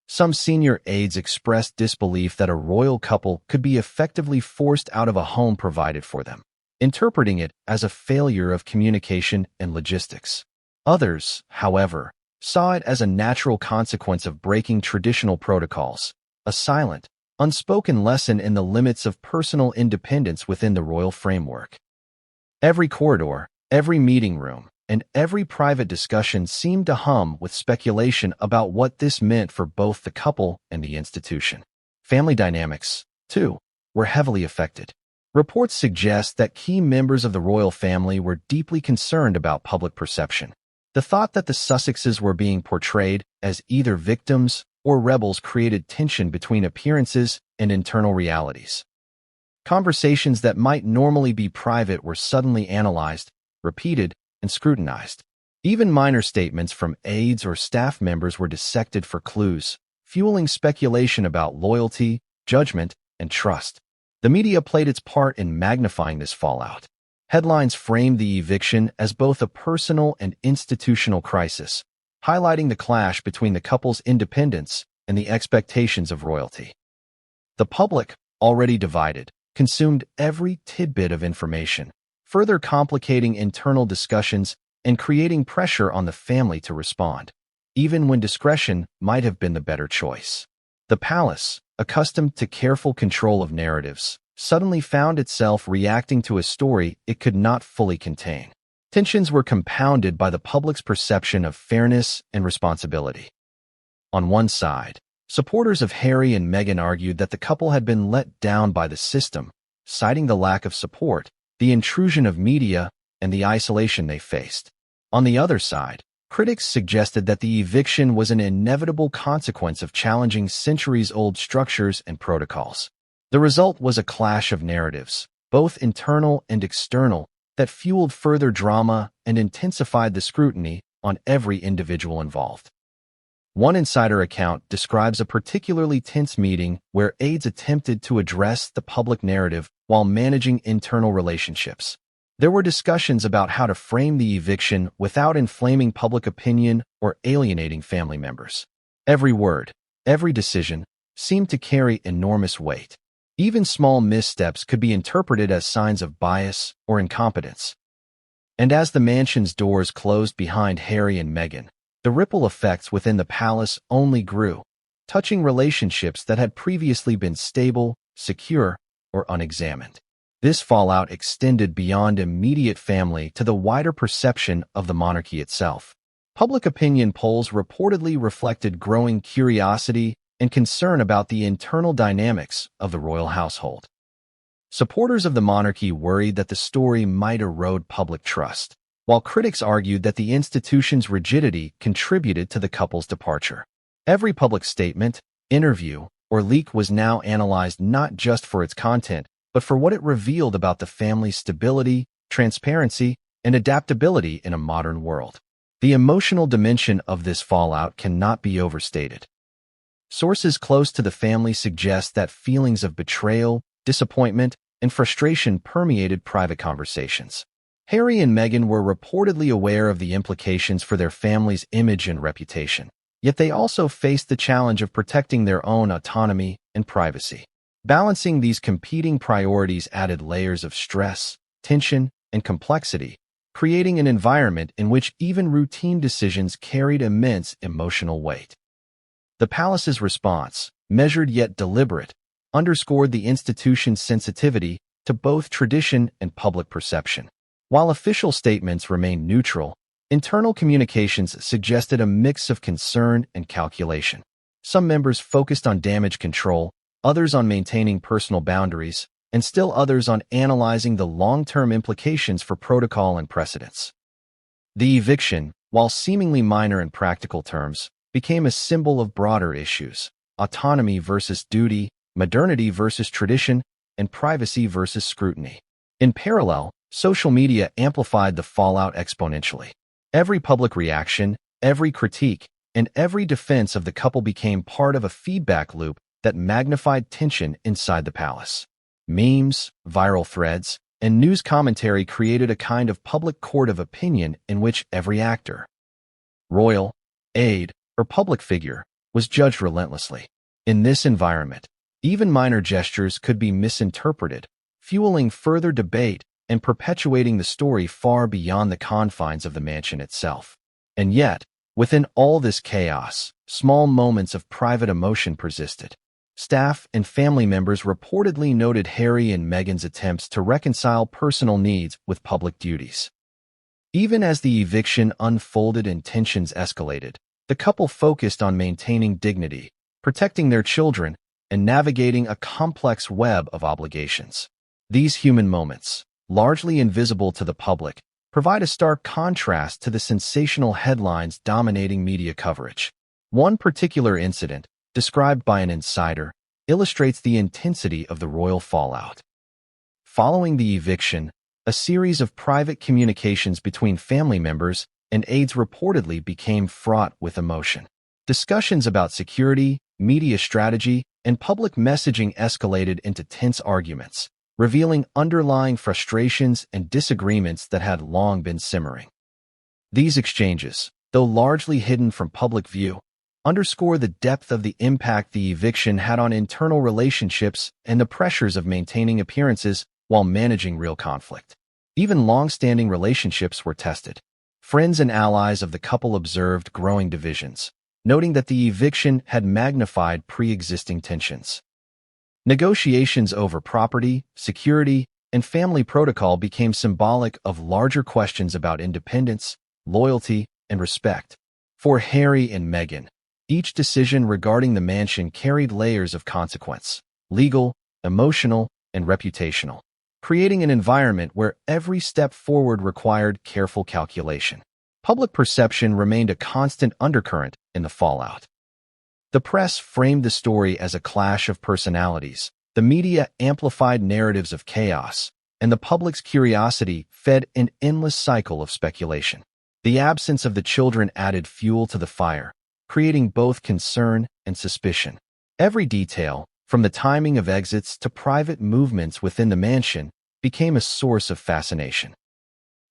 Some senior aides expressed disbelief that a royal couple could be effectively forced out of a home provided for them, interpreting it as a failure of communication and logistics. Others, however, saw it as a natural consequence of breaking traditional protocols, a silent, unspoken lesson in the limits of personal independence within the royal framework. Every corridor, every meeting room, and every private discussion seemed to hum with speculation about what this meant for both the couple and the institution. Family dynamics, too, were heavily affected. Reports suggest that key members of the royal family were deeply concerned about public perception. The thought that the Sussexes were being portrayed as either victims or rebels created tension between appearances and internal realities. Conversations that might normally be private were suddenly analyzed, repeated, and scrutinized. Even minor statements from aides or staff members were dissected for clues, fueling speculation about loyalty, judgment, and trust. The media played its part in magnifying this fallout. Headlines framed the eviction as both a personal and institutional crisis, highlighting the clash between the couple's independence and the expectations of royalty. The public, already divided, consumed every tidbit of information, further complicating internal discussions and creating pressure on the family to respond, even when discretion might have been the better choice. The palace, accustomed to careful control of narratives, suddenly found itself reacting to a story it could not fully contain. Tensions were compounded by the public's perception of fairness and responsibility. On one side, supporters of Harry and Meghan argued that the couple had been let down by the system, citing the lack of support, the intrusion of media, and the isolation they faced. On the other side, critics suggested that the eviction was an inevitable consequence of challenging centuries-old structures and protocols. The result was a clash of narratives, both internal and external, that fueled further drama and intensified the scrutiny on every individual involved. One insider account describes a particularly tense meeting where aides attempted to address the public narrative while managing internal relationships. There were discussions about how to frame the eviction without inflaming public opinion or alienating family members. Every word, every decision, seemed to carry enormous weight. Even small missteps could be interpreted as signs of bias or incompetence. And as the mansion's doors closed behind Harry and Meghan, the ripple effects within the palace only grew, touching relationships that had previously been stable, secure, or unexamined. This fallout extended beyond immediate family to the wider perception of the monarchy itself. Public opinion polls reportedly reflected growing curiosity and concern about the internal dynamics of the royal household. Supporters of the monarchy worried that the story might erode public trust, while critics argued that the institution's rigidity contributed to the couple's departure. Every public statement, interview, or leak was now analyzed not just for its content, but for what it revealed about the family's stability, transparency, and adaptability in a modern world. The emotional dimension of this fallout cannot be overstated. Sources close to the family suggest that feelings of betrayal, disappointment, and frustration permeated private conversations. Harry and Meghan were reportedly aware of the implications for their family's image and reputation, yet they also faced the challenge of protecting their own autonomy and privacy. Balancing these competing priorities added layers of stress, tension, and complexity, creating an environment in which even routine decisions carried immense emotional weight. The palace's response, measured yet deliberate, underscored the institution's sensitivity to both tradition and public perception. While official statements remained neutral, internal communications suggested a mix of concern and calculation. Some members focused on damage control, others on maintaining personal boundaries, and still others on analyzing the long-term implications for protocol and precedents. The eviction, while seemingly minor in practical terms, became a symbol of broader issues: autonomy versus duty, modernity versus tradition, and privacy versus scrutiny. In parallel, social media amplified the fallout exponentially. Every public reaction, every critique, and every defense of the couple became part of a feedback loop that magnified tension inside the palace. Memes, viral threads, and news commentary created a kind of public court of opinion in which every actor, royal, aide, or public figure was judged relentlessly. In this environment, even minor gestures could be misinterpreted, fueling further debate and perpetuating the story far beyond the confines of the mansion itself. And yet, within all this chaos, small moments of private emotion persisted. Staff and family members reportedly noted Harry and Meghan's attempts to reconcile personal needs with public duties. Even as the eviction unfolded and tensions escalated, the couple focused on maintaining dignity, protecting their children, and navigating a complex web of obligations. These human moments, largely invisible to the public, provide a stark contrast to the sensational headlines dominating media coverage. One particular incident, described by an insider, illustrates the intensity of the royal fallout. Following the eviction, a series of private communications between family members and aides reportedly became fraught with emotion. Discussions about security, media strategy, and public messaging escalated into tense arguments, revealing underlying frustrations and disagreements that had long been simmering. These exchanges, though largely hidden from public view, underscore the depth of the impact the eviction had on internal relationships and the pressures of maintaining appearances while managing real conflict. Even long-standing relationships were tested. Friends and allies of the couple observed growing divisions, noting that the eviction had magnified pre-existing tensions. Negotiations over property, security, and family protocol became symbolic of larger questions about independence, loyalty, and respect. For Harry and Meghan, each decision regarding the mansion carried layers of consequence: legal, emotional, and reputational, creating an environment where every step forward required careful calculation. Public perception remained a constant undercurrent in the fallout. The press framed the story as a clash of personalities, the media amplified narratives of chaos, and the public's curiosity fed an endless cycle of speculation. The absence of the children added fuel to the fire, creating both concern and suspicion. Every detail, from the timing of exits to private movements within the mansion, became a source of fascination.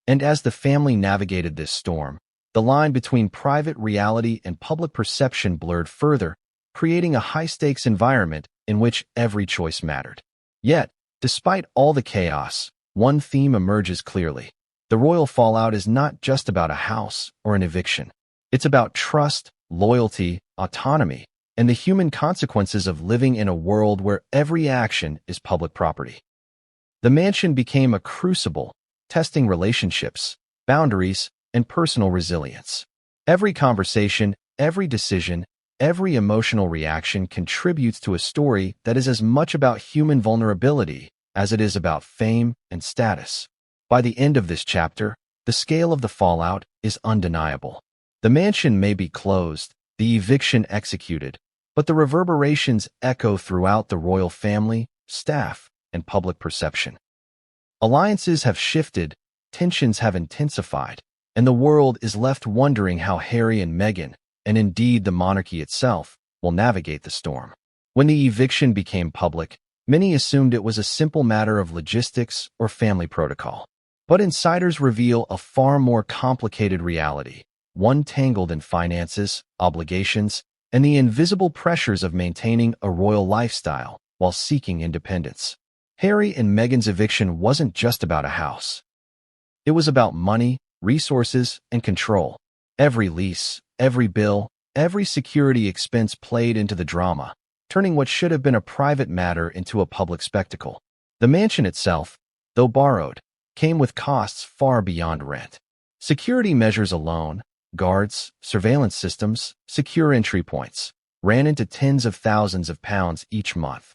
And as the family navigated this storm, the line between private reality and public perception blurred further, creating a high-stakes environment in which every choice mattered. Yet, despite all the chaos, one theme emerges clearly. The royal fallout is not just about a house or an eviction. It's about trust, loyalty, autonomy, and the human consequences of living in a world where every action is public property. The mansion became a crucible, testing relationships, boundaries, and personal resilience. Every conversation, every decision, every emotional reaction contributes to a story that is as much about human vulnerability as it is about fame and status. By the end of this chapter, the scale of the fallout is undeniable. The mansion may be closed, the eviction executed, but the reverberations echo throughout the royal family, staff, and public perception. Alliances have shifted, tensions have intensified, and the world is left wondering how Harry and Meghan, and indeed the monarchy itself, will navigate the storm. When the eviction became public, many assumed it was a simple matter of logistics or family protocol. But insiders reveal a far more complicated reality, one tangled in finances, obligations, and the invisible pressures of maintaining a royal lifestyle while seeking independence. Harry and Meghan's eviction wasn't just about a house. It was about money, resources, and control. Every lease, every bill, every security expense played into the drama, turning what should have been a private matter into a public spectacle. The mansion itself, though borrowed, came with costs far beyond rent. Security measures alone, guards, surveillance systems, secure entry points, ran into tens of thousands of pounds each month.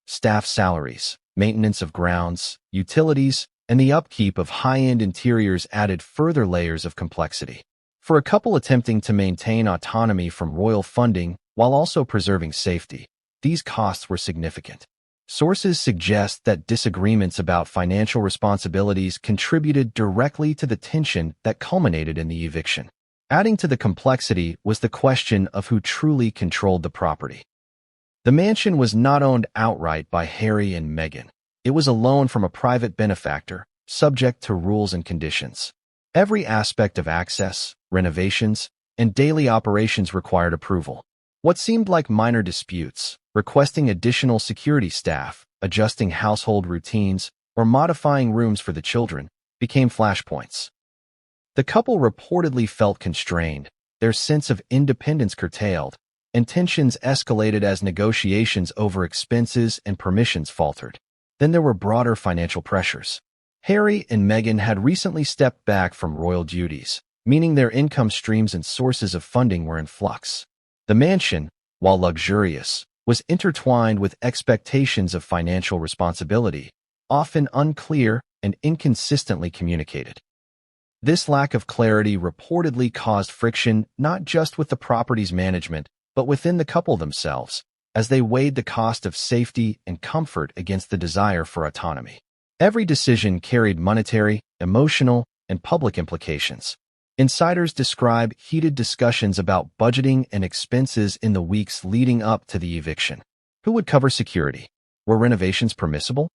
Staff salaries, maintenance of grounds, utilities, and the upkeep of high-end interiors added further layers of complexity. For a couple attempting to maintain autonomy from royal funding while also preserving safety, these costs were significant. Sources suggest that disagreements about financial responsibilities contributed directly to the tension that culminated in the eviction. Adding to the complexity was the question of who truly controlled the property. The mansion was not owned outright by Harry and Meghan. It was a loan from a private benefactor, subject to rules and conditions. Every aspect of access, renovations, and daily operations required approval. What seemed like minor disputes, requesting additional security staff, adjusting household routines, or modifying rooms for the children, became flashpoints. The couple reportedly felt constrained, their sense of independence curtailed, and tensions escalated as negotiations over expenses and permissions faltered. Then there were broader financial pressures. Harry and Meghan had recently stepped back from royal duties, meaning their income streams and sources of funding were in flux. The mansion, while luxurious, was intertwined with expectations of financial responsibility, often unclear and inconsistently communicated. This lack of clarity reportedly caused friction not just with the property's management, but within the couple themselves, as they weighed the cost of safety and comfort against the desire for autonomy. Every decision carried monetary, emotional, and public implications. Insiders describe heated discussions about budgeting and expenses in the weeks leading up to the eviction. Who would cover security? Were renovations permissible?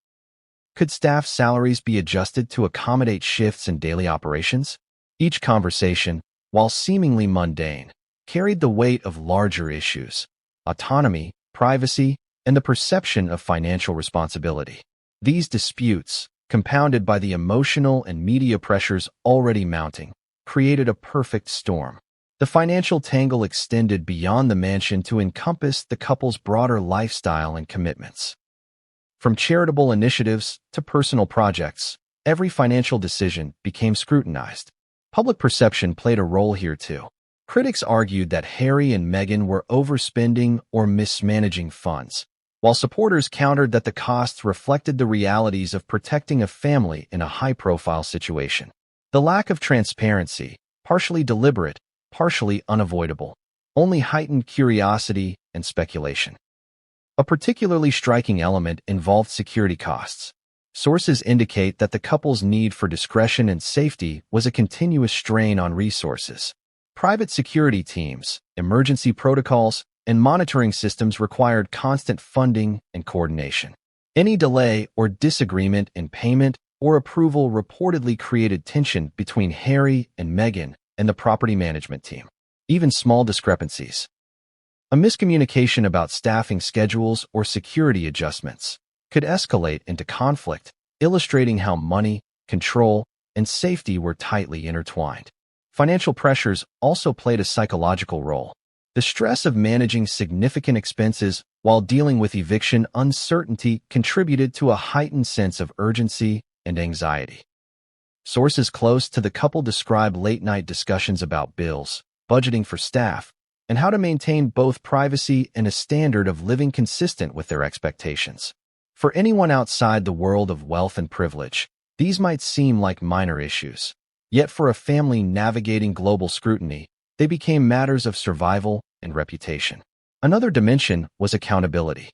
Could staff salaries be adjusted to accommodate shifts in daily operations? Each conversation, while seemingly mundane, carried the weight of larger issues: autonomy, privacy, and the perception of financial responsibility. These disputes, compounded by the emotional and media pressures already mounting, created a perfect storm. The financial tangle extended beyond the mansion to encompass the couple's broader lifestyle and commitments. From charitable initiatives to personal projects, every financial decision became scrutinized. Public perception played a role here too. Critics argued that Harry and Meghan were overspending or mismanaging funds, while supporters countered that the costs reflected the realities of protecting a family in a high-profile situation. The lack of transparency, partially deliberate, partially unavoidable, only heightened curiosity and speculation. A particularly striking element involved security costs. Sources indicate that the couple's need for discretion and safety was a continuous strain on resources. Private security teams, emergency protocols, and monitoring systems required constant funding and coordination. Any delay or disagreement in payment or approval reportedly created tension between Harry and Meghan and the property management team. Even small discrepancies, a miscommunication about staffing schedules or security adjustments, could escalate into conflict, illustrating how money, control, and safety were tightly intertwined. Financial pressures also played a psychological role. The stress of managing significant expenses while dealing with eviction uncertainty contributed to a heightened sense of urgency and anxiety. Sources close to the couple describe late-night discussions about bills, budgeting for staff, and how to maintain both privacy and a standard of living consistent with their expectations. For anyone outside the world of wealth and privilege, these might seem like minor issues. Yet for a family navigating global scrutiny, they became matters of survival and reputation. Another dimension was accountability.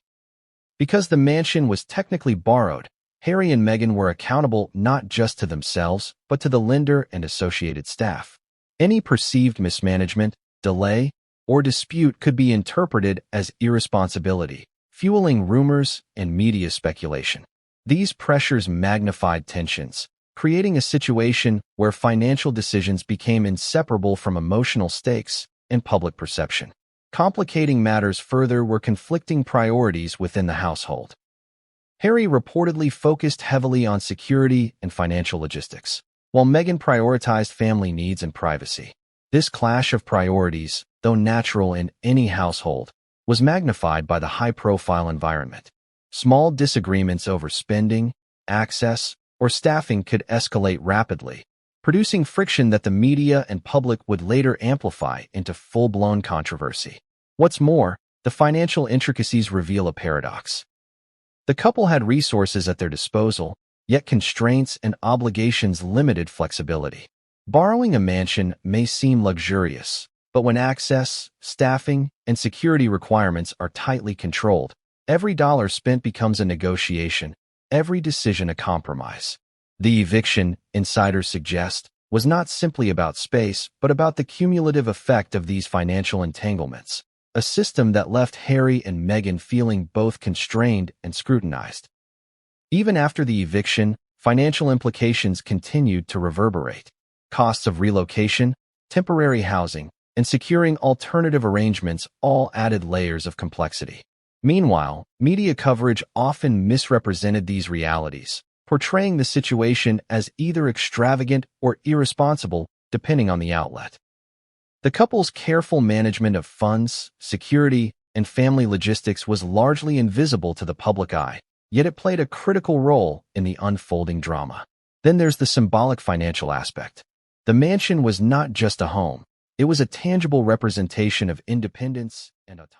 Because the mansion was technically borrowed, Harry and Meghan were accountable not just to themselves, but to the lender and associated staff. Any perceived mismanagement, delay, or dispute could be interpreted as irresponsibility, fueling rumors and media speculation. These pressures magnified tensions, creating a situation where financial decisions became inseparable from emotional stakes and public perception. Complicating matters further were conflicting priorities within the household. Harry reportedly focused heavily on security and financial logistics, while Meghan prioritized family needs and privacy. This clash of priorities, though natural in any household, was magnified by the high-profile environment. Small disagreements over spending, access, or staffing could escalate rapidly, producing friction that the media and public would later amplify into full-blown controversy. What's more, the financial intricacies reveal a paradox. The couple had resources at their disposal, yet constraints and obligations limited flexibility. Borrowing a mansion may seem luxurious, but when access, staffing, and security requirements are tightly controlled, every dollar spent becomes a negotiation, every decision a compromise. The eviction, insiders suggest, was not simply about space, but about the cumulative effect of these financial entanglements, a system that left Harry and Meghan feeling both constrained and scrutinized. Even after the eviction, financial implications continued to reverberate. Costs of relocation, temporary housing, and securing alternative arrangements all added layers of complexity. Meanwhile, media coverage often misrepresented these realities, portraying the situation as either extravagant or irresponsible, depending on the outlet. The couple's careful management of funds, security, and family logistics was largely invisible to the public eye, yet it played a critical role in the unfolding drama. Then there's the symbolic financial aspect. The mansion was not just a home, it was a tangible representation of independence and autonomy.